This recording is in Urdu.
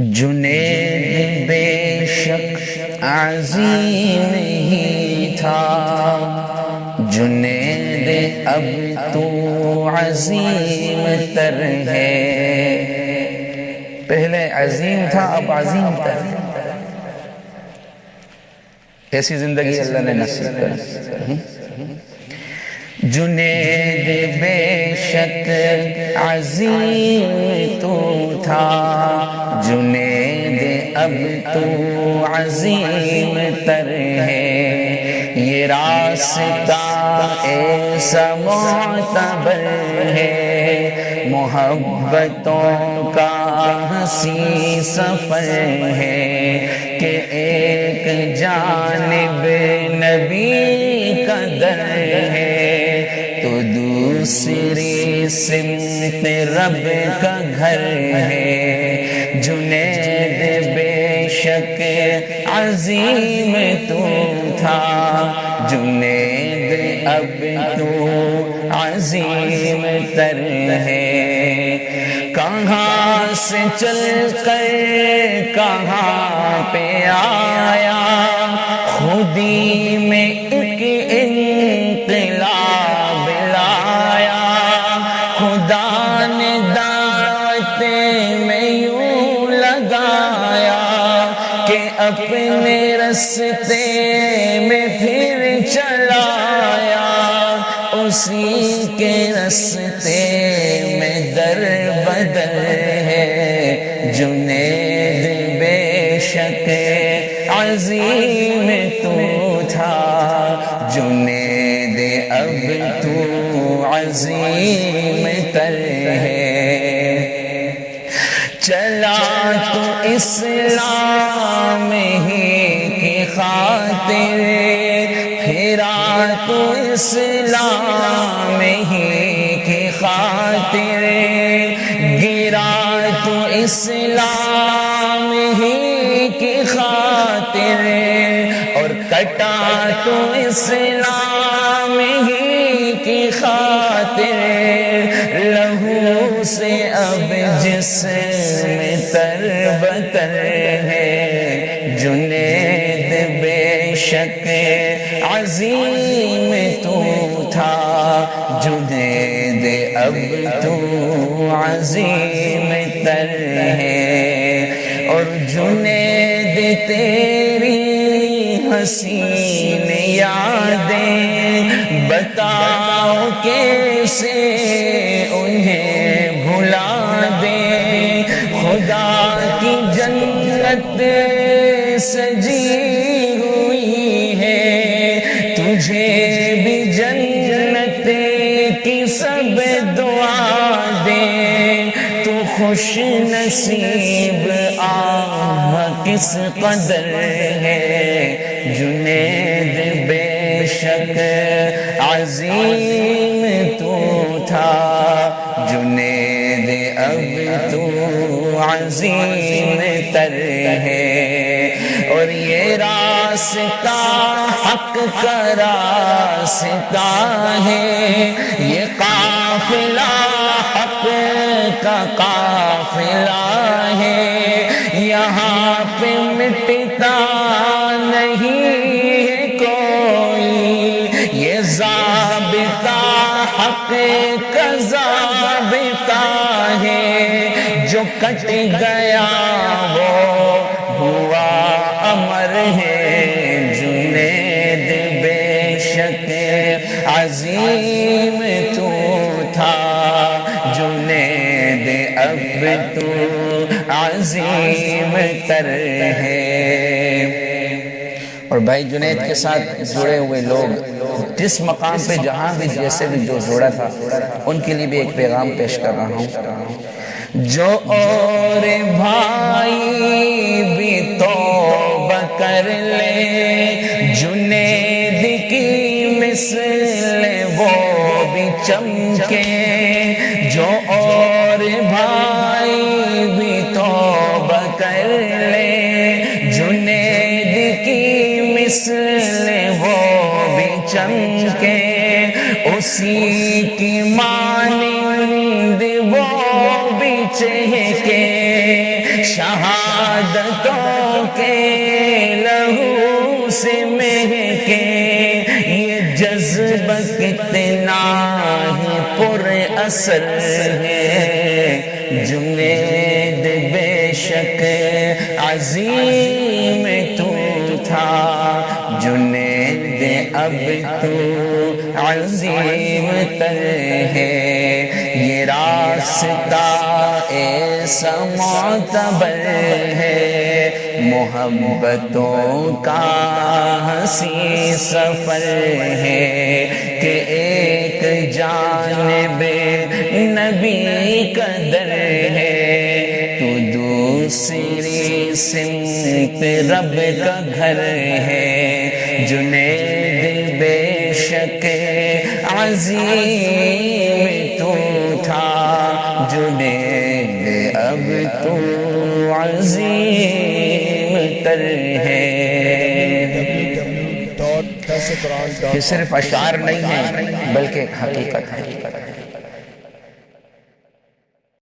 جنید بے شک عظیم ہی تھا، جنید اب تو عظیم تر ہے۔ پہلے عظیم تھا، اب عظیم تر ہے۔ ایسی زندگی اللہ نے نصیب کر۔ جنید بے شک عظیم تو تھا، جنید اب تو عظیم تر ہے۔ یہ راستہ ایسا معتبر ہے، محبتوں کا حسین سفر ہے کہ ایک جانب نبی کا در ہے تو دوسری سمت رب کا گھر ہے۔ جنید بے شک عظیم تو تھا، جنید اب تو عظیم تر ہے۔ کہاں سے چل کر کہاں پہ آیا، خودی میں ایک انقلاب لایا۔ خدا نے دعوت میں یوں لگایا کہ اپنے رستے میں پھر چلایا، اسی کے رستے میں در بدر ہے۔ جنید بے شک عظیم تو تھا، جنید اب تو عظیم تر ہے۔ چلا تو اسلام ہی کی خاطر، پھرا تو اسلام ہی کی خاطر، گرا تو اسلام ہی کی خاطر، اور کٹا تو اسلام ہی کی خاطر۔ لہو سے اب جسم تر بتر ہے، جنید بے شک عظیم تو تھا، جنید اب تو عظیم تر ہے۔ اور جنید تیری حسین یادیں بتاؤ کیسے انہیں بھلا دیں۔ خدا کی جنت سجی ہوئی ہے، تجھے بھی جنت کی سب دعا دیں۔ تو خوش نصیب آہ کس قدر ہے، جنید بے شک عظیم تو تھا، جنید اب تو عظیم تر ہے۔ اور یہ راستہ حق کا راستہ ہے، یہ قافلہ حق کا قافلہ ہے، یہاں پہ مٹتا نہیں ہے کوئی، یہ ضابطہ حق کا ضابطہ ہے، جو کٹ گیا وہ ہوا امر ہے۔ جنید بے شک عظیم تو تھا، جنید اب تو عظیم تر ہے۔ اور بھائی جنید کے ساتھ جڑے ہوئے لوگ جس مقام پہ جہاں بھی جیسے بھی جو جوڑا تھا، ان کے لیے بھی ایک پیغام پیش کر رہا ہوں۔ جو اور بھائی بھی توبہ کر لے، جنید کی مثل وہ بھی چمکے۔ جو اور بھائی بھی توبہ کر لے، جنید کی مثل وہ بھی چمکے۔ اسی کی مانند وہ بھی چہکے، شہادت شہادتوں کے لہو سے مہکے یہ جذبہ کتنا ہی پر اثر ہے جنید بے شک عظیم تو تھا جنید اب تو عظیم تر ہے یہ راستہ ایسا معتبر ہے محبتوں کا حسین سفر ہے کہ ایک جانب نبی کا در ہے تو دوسری سمت رب کا گھر ہے جنید بے شک عظیم تو تھا جنید اب تو عظیم تر ہے۔ یہ صرف اشعار نہیں ہیں بلکہ حقیقت ہے۔